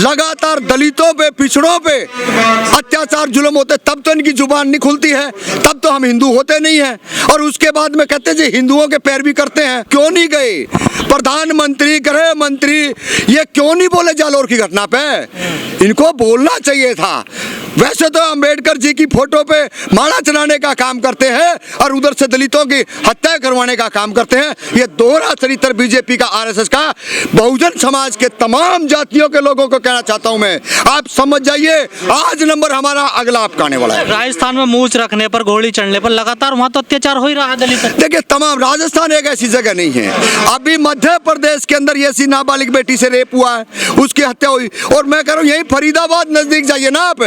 लगातार दलितों पे, पिछड़ों पे अत्याचार जुल्म होते, तब तो इनकी जुबान नहीं खुलती है, तब तो हम हिंदू होते नहीं हैं। और उसके बाद में कहते जी हिंदुओं के पैरवी करते हैं। क्यों नहीं गए प्रधानमंत्री, गृह मंत्री, ये क्यों नहीं बोले जालोर की घटना पे? इनको बोलना चाहिए था। वैसे तो अंबेडकर जी की फोटो पे माला चढ़ाने का काम करते हैं और उधर से दलितों की हत्या करवाने का काम करते हैं। ये दोहरा चरित्र बीजेपी का, आरएसएस का। बहुजन समाज के तमाम जातियों के लोगों को कहना चाहता हूं मैं, आप समझ जाइए, आज नंबर हमारा अगला आपका आने वाला है। राजस्थान में मूंछ रखने पर, घोड़ी चढ़ने पर लगातार वहां तो अत्याचार हो ही रहा है दलित। देखिए, तमाम राजस्थान एक ऐसी जगह नहीं है। अभी मध्य प्रदेश के अंदर ऐसी नाबालिग बेटी से रेप हुआ है, उसकी हत्या हुई। और मैं कह रहा हूँ यही फरीदाबाद नजदीक जाइए ना आप,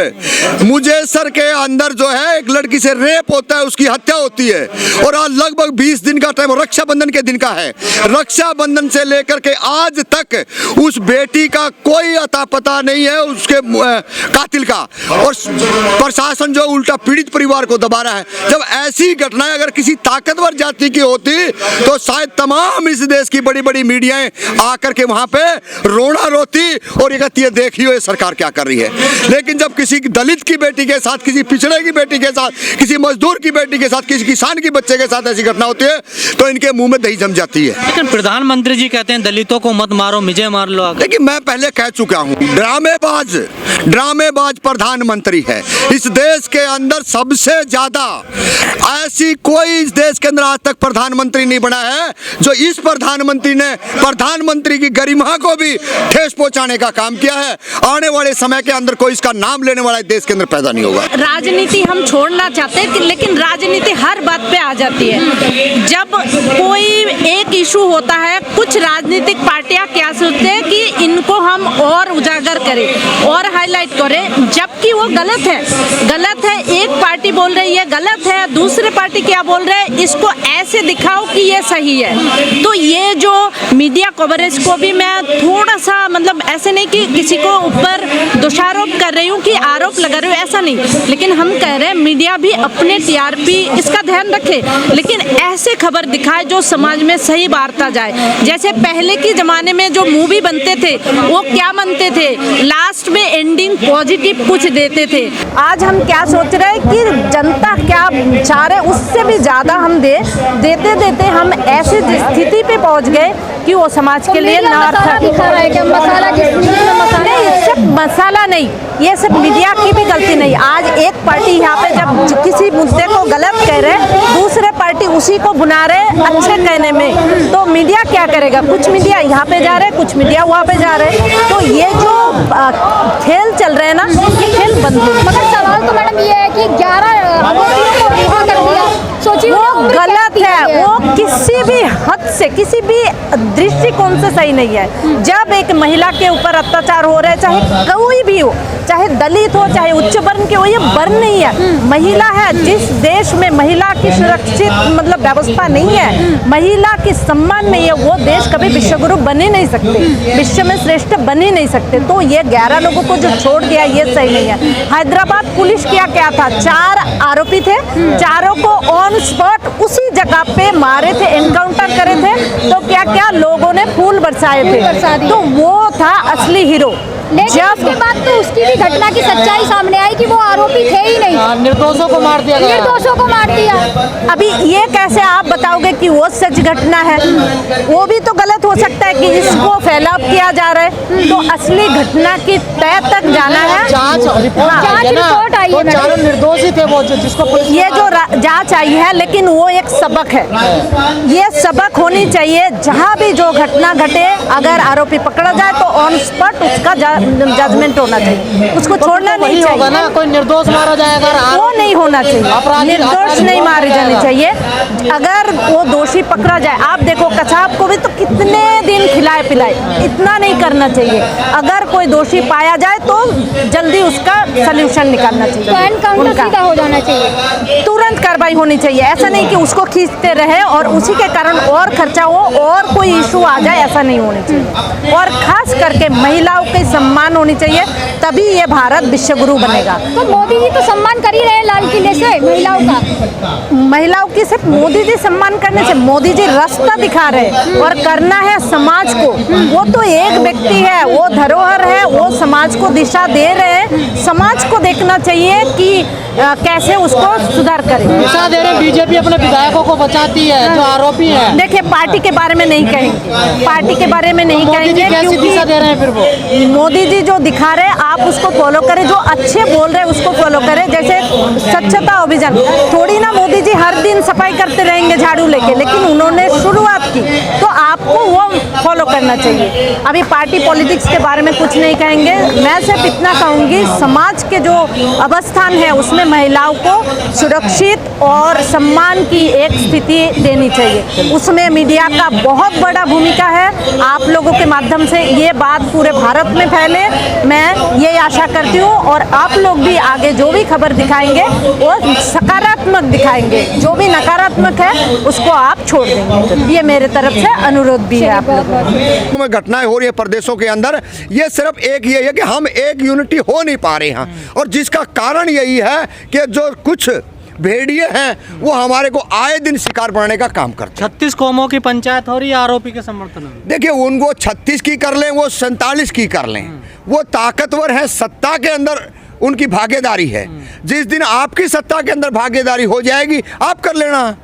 मुजेसर के अंदर जो है एक लड़की से रेप होता है, उसकी हत्या होती है। और आज लगभग 20 दिन का टाइम, रक्षाबंधन के दिन का है, रक्षाबंधन से लेकर के आज तक उस बेटी का कोई अता पता नहीं है, उसके कातिल का। और प्रशासन जो उल्टा पीड़ित परिवार को दबा रहा है। जब ऐसी घटनाएं अगर किसी ताकतवर जाति की होती तो शायद तमाम इस देश की बड़ी बड़ी मीडियाएं आकर के वहां पे रोना रोती और ये कहती है देखियो ये सरकार क्या कर रही है। लेकिन जब किसी दलित की बेटी के साथ, किसी पिछड़े की बेटी के साथ, किसी मजदूर की बेटी के साथ, किसी किसान की बच्चे के साथ ऐसी घटना होती है तो इनके मुंह में दही जम जाती है। लेकिन प्रधानमंत्री जी कहते हैं दलितों को मत मारो, मुझे मार लो। देखिए, मैं पहले कह चुका हूँ, ड्रामेबाज प्रधानमंत्री है। इस देश के अंदर सबसे ज्यादा ऐसी कोई इस देश के अंदर आज तक प्रधानमंत्री नहीं बना है जो इस प्रधानमंत्री ने प्रधानमंत्री की गरिमा को भी ठेस पहुंचाने का काम किया है। आने वाले समय के अंदर कोई इसका नाम लेने वाला देश के अंदर पैदा नहीं होगा। राजनीति हम छोड़ना चाहते हैं लेकिन राजनीति हर बात पे आ जाती है। जब कोई एक इशू होता है, कुछ राजनीतिक पार्टियां क्या सोचते हैं कि इनको हम और उजागर करें और हाईलाइट करें, जबकि वो गलत है। एक पार्टी बोल रही है गलत है, दूसरी पार्टी क्या बोल रहे हैं, इसको ऐसे दिखाओ कि ये सही है। तो ये जो मीडिया कवरेज को भी मैं थोड़ा सा, मतलब ऐसे नहीं कि किसी को ऊपर दोषारोप कर रही हूँ कि आरोप लगा रही हूँ, ऐसा नहीं, लेकिन हम कह रहे हैं मीडिया भी अपने टीआरपी इसका ध्यान रखे, लेकिन ऐसे खबर दिखाए जो समाज में सही वार्ता जाए। जैसे पहले के जमाने में जो मूवी बनते थे वो क्या बनते थे, लास्ट में एंडिंग पॉजिटिव कुछ देते थे। आज हम क्या सोच रहे हैं कि जनता क्या चाह रहे, उससे भी ज्यादा हम देते हम ऐसी स्थिति पे पहुंच गए कि वो समाज के लिए मसाला नहीं, ये सिर्फ मीडिया की भी गलती नहीं। आज एक पार्टी यहाँ पे जब किसी मुद्दे को गलत कह रहे, दूसरे पार्टी उसी को बुला रहे अच्छे कहने में, तो मीडिया क्या करेगा? कुछ मीडिया यहाँ पे जा रहे, कुछ मीडिया वहाँ पे जा रहे, तो ये जो खेल चल रहे हैं ना, ये खेल बंद हो। मगर सवाल तो मैडम ये है कि 11 आरोपियों को रिहा कर दिया, सोचिए वो गलत है, वो किसी भी हद से, किसी भी दृष्टिकोण से सही नहीं है। जब एक महिला के ऊपर अत्याचार हो रहे, चाहे कोई भी हो, चाहे दलित हो, चाहे उच्च वर्ण के हो, ये वर्ण नहीं है, महिला है। जिस देश में महिला की सुरक्षित मतलब व्यवस्था नहीं है, महिला के सम्मान नहीं है, वो देश कभी विश्व गुरु बन ही नहीं सकते, विश्व में श्रेष्ठ बन ही नहीं सकते। तो ये 11 लोगों को जो छोड़ गया ये सही नहीं है। हैदराबाद पुलिस क्या था, 4 आरोपी थे, चारों को ऑन स्पॉट उसी जगह पे मारे थे, एनकाउंटर करे थे, तो क्या लोगों ने फूल बरसाए थे, तो वो था असली हीरो। लेकिन उसके बाद तो उसकी भी घटना की सच्चाई सामने आई कि वो आरोपी थे ही नहीं, निर्दोषों को मार दिया गया। निर्दोषों को मार दिया। अभी ये कैसे आप बताओगे कि वो सच घटना है? वो भी तो गलत हो सकता है कि इसको फैलाव किया जा रहा है। तो असली घटना की तय तक जाना है। जांच रिपोर्ट आई है, चारों निर्दोष ही थे वो, जिसको ये जो जांच आई है, लेकिन वो एक सबक है, ये सबक होनी चाहिए। जहाँ भी जो घटना घटे, अगर आरोपी पकड़ा जाए तो ऑन स्पॉट उसका जजमेंट होना चाहिए, उसको छोड़ना नहीं चाहिए ना। कोई निर्दोष मारा जाएगा, वो नहीं होना चाहिए, निर्दोष नहीं मारे जाने चाहिए। अगर वो दोषी पकड़ा जाए, आप देखो कसाब को भी तो कितने दिन खिलाए पिलाए, इतना नहीं करना चाहिए। अगर कोई दोषी पाया जाए तो जल्दी उसका सल्यूशन निकालना चाहिए, तो एनकाउंटर सीधा हो जाना चाहिए, तुरंत कार्रवाई होनी चाहिए। ऐसा नहीं कि उसको खींचते रहे और उसी के कारण और खर्चा हो और कोई इशू आ जाए, ऐसा नहीं होना चाहिए। और खास करके महिलाओं के सम्मान होनी चाहिए, तभी ये भारत विश्वगुरु बनेगा। तो मोदी जी तो सम्मान कर ही रहे हैं लाल किले से महिलाओं का। महिलाओं की सिर्फ मोदी जी सम्मान करने से, मोदी जी रास्ता दिखा रहे हैं और करना है समाज को। वो तो एक व्यक्ति है, वो धरोहर है, वो समाज को दिशा दे रहे हैं। समाज को देखना चाहिए कि कैसे उसको सुधार करें। दिशा दे रहे बीजेपी अपने विधायकों को बचाती है जो आरोपी हैं। देखिए, पार्टी के बारे में नहीं कहेंगे, पार्टी के बारे में नहीं कहेंगे, कैसी दिशा दे रहे हैं फिर वो? मोदी जी जो दिखा रहे हैं आप उसको फॉलो करें, जो अच्छे बोल रहे हैं उसको फॉलो करें। जैसे स्वच्छता अभियान, थोड़ी ना मोदी जी हर दिन सफाई करते रहेंगे झाड़ू लेके, लेकिन उन्होंने शुरुआत की तो आपको वो फॉलो करना चाहिए। अभी पार्टी पॉलिटिक्स के बारे में कुछ नहीं कहेंगे, मैं सिर्फ इतना कहूँगी समाज के जो अवस्थान है उसमें महिलाओं को सुरक्षित और सम्मान की एक स्थिति देनी चाहिए। उसमें मीडिया का बहुत बड़ा भूमिका है। आप लोगों के माध्यम से ये बात पूरे भारत में फैले, मैं ये आशा करती हूँ। और आप लोग भी आगे जो भी खबर दिखाएंगे वो सकारात्मक दिखाएंगे, जो भी नकारात्मक है उसको आप छोड़ देंगे। ये मेरे तरफ से अनुरोध भी है आप लोगों को। में घटनाएं हो रही है प्रदेशों के अंदर, ये सिर्फ एक ये है कि हम एक यूनिटी हो नहीं पा रहे हैं, और जिसका कारण यही है कि जो कुछ भेड़िए हैं वो हमारे को आए दिन शिकार बनाने का काम करते हैं। 36 कौमों की पंचायत हो रही है आरोपी के समर्थन में। देखिए, उनको 36 की कर लें, वो 47 की कर लें, वो ताकतवर है, सत्ता के अंदर उनकी भागीदारी है। जिस दिन आपकी सत्ता के अंदर भागीदारी हो जाएगी आप कर लेना।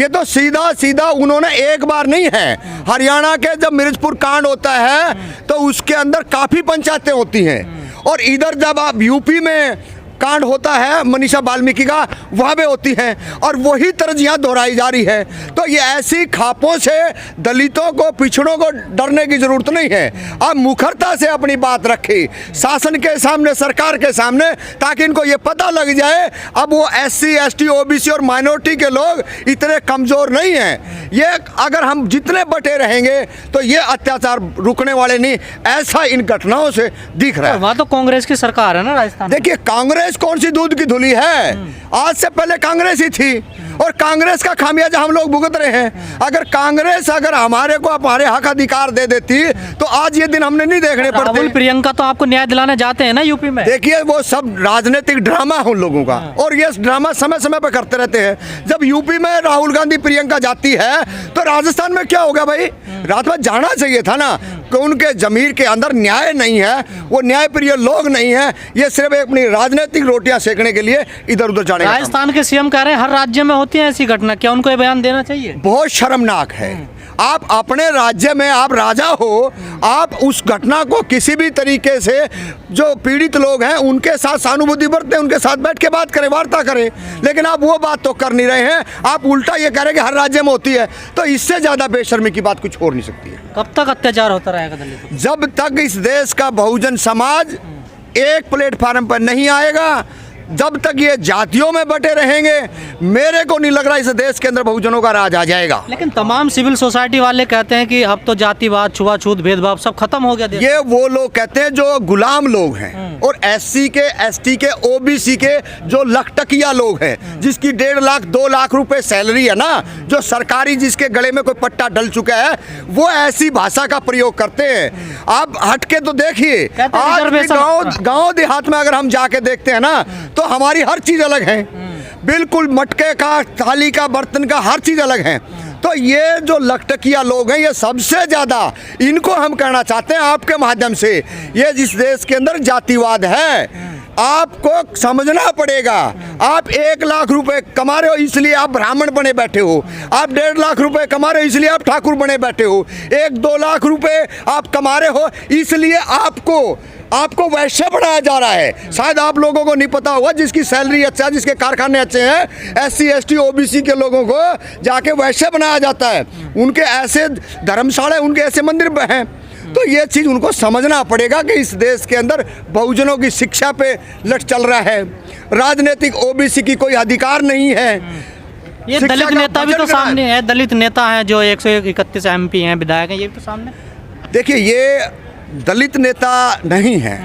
ये तो सीधा सीधा उन्होंने एक बार नहीं है, हरियाणा के जब मिर्जपुर कांड होता है तो उसके अंदर काफ़ी पंचायतें होती हैं, और इधर जब आप यूपी में कांड होता है मनीषा वाल्मीकि का, वहाँ पे होती हैं, और वही तर्ज यहाँ दोहराई जा रही है। तो ये ऐसी खापों से दलितों को, पिछड़ों को डरने की जरूरत नहीं है। आप मुखरता से अपनी बात रखें शासन के सामने, सरकार के सामने, ताकि इनको ये पता लग जाए अब वो SC, ST, OBC और माइनॉरिटी के लोग इतने कमज़ोर नहीं हैं। ये अगर हम जितने बटे रहेंगे तो ये अत्याचार रुकने वाले नहीं, ऐसा इन घटनाओं से दिख रहा है। वहाँ तो कांग्रेस की सरकार है ना राजस्थान में। देखिए, कांग्रेस कौन सी दूध की धुली है? आज से पहले कांग्रेस ही थी, और कांग्रेस का खामियाजा हम लोग भुगत रहे हैं। अगर कांग्रेस हमारे को हमारे हक अधिकार दे देती तो आज ये दिन हमने नहीं देखने पड़ते। राहुल प्रियंका तो आपको न्याय दिलाने जाते हैं ना यूपी में। देखिए, वो सब राजनीतिक ड्रामा है उन लोगों का, और ये ड्रामा समय समय पर करते रहते हैं। जब यूपी में राहुल गांधी प्रियंका जाती है तो राजस्थान में क्या होगा भाई? रात में जाना चाहिए था ना, कि उनके जमीर के अंदर न्याय नहीं है, वो न्याय प्रिय लोग नहीं है, ये सिर्फ अपनी राजनीतिक रोटियां सेकने के लिए इधर उधर जाने का काम। राजस्थान के CM कह रहे हैं हर राज्य में होती है ऐसी घटना, क्या उनको ये बयान देना चाहिए? बहुत शर्मनाक है। आप अपने राज्य में आप राजा हो, आप उस घटना को किसी भी तरीके से जो पीड़ित लोग हैं उनके साथ सहानुभूति बरतें, उनके साथ बैठ के बात करें, वार्ता करें, लेकिन आप वो बात तो कर नहीं रहे हैं। आप उल्टा ये कह रहे हैं कि हर राज्य में होती है, तो इससे ज़्यादा बेशर्मी की बात कुछ हो नहीं सकती है। कब तक अत्याचार होता रहेगा दलितों पर? जब तक इस देश का बहुजन समाज एक प्लेटफार्म पर नहीं आएगा, जब तक ये जातियों में बटे रहेंगे, मेरे को नहीं लग रहा इस देश के अंदर बहुजनों का राज आ जाएगा। लेकिन तमाम सिविल सोसाइटी वाले कहते हैं कि अब तो जातिवाद, छुआछूत, भेदभाव सब खत्म हो गया देश। ये वो लोग कहते हैं जो गुलाम लोग हैं, और SC के, ST के, OBC के जो लखटकिया लोग हैं, जिसकी 1.5 लाख 2 लाख रुपए सैलरी है ना, जो सरकारी, जिसके गले में कोई पट्टा डल चुका है, वो ऐसी भाषा का प्रयोग करते हैं। आप हटके तो देखिए, आज भी गाँव देहात में अगर हम जाके देखते हैं ना तो हमारी हर चीज़ अलग है, बिल्कुल मटके का, थाली का, बर्तन का, हर चीज़ अलग है। तो ये जो लखटकिया लोग हैं, ये सबसे ज़्यादा, इनको हम कहना चाहते हैं आपके माध्यम से, ये जिस देश के अंदर जातिवाद है, आपको समझना पड़ेगा। आप 1 लाख रुपए कमा रहे हो इसलिए आप ब्राह्मण बने बैठे हो, आप 1.5 लाख रुपए कमा रहे हो इसलिए आप ठाकुर बने बैठे हो, 1-2 लाख रुपए आप कमा रहे हो इसलिए आपको वैश्य बनाया जा रहा है। शायद आप लोगों को नहीं पता होगा, जिसकी सैलरी अच्छा है, जिसके कारखाने अच्छे हैं, SC, ST, OBC के लोगों को जाके वैश्य बनाया जाता है। उनके ऐसे धर्मशाला, उनके ऐसे मंदिर हैं। तो ये चीज़ उनको समझना पड़ेगा कि इस देश के अंदर बहुजनों की शिक्षा पे लट चल रहा है, राजनीतिक OBC की कोई अधिकार नहीं है। ये दलित नेता भी तो सामने है, दलित नेता हैं जो 131 MP हैं, विधायक हैं, ये भी तो सामने। देखिए, ये दलित नेता नहीं हैं,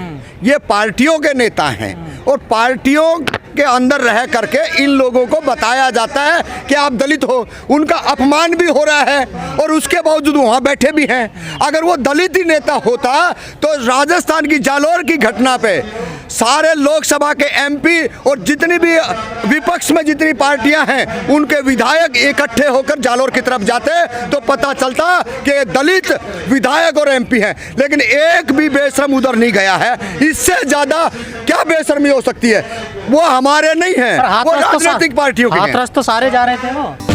ये पार्टियों के नेता हैं, और पार्टियों के अंदर रह करके इन लोगों को बताया जाता है कि आप दलित हो, उनका अपमान भी हो रहा है और उसके बावजूद वहाँ बैठे भी हैं। अगर वो दलित ही नेता होता तो राजस्थान की जालोर की घटना पे सारे लोकसभा के एमपी और जितनी भी विपक्ष में जितनी पार्टियां हैं उनके विधायक इकट्ठे होकर जालोर की तरफ जाते तो पता चलता कि दलित विधायक और एमपी हैं, लेकिन एक भी बेशर्म उधर नहीं गया है। इससे ज्यादा क्या बेशर्मी हो सकती है? वो हमारे नहीं है, वो राजनीतिक पार्टियों के हैं। हाथरस तो सारे जा रहे थे वो।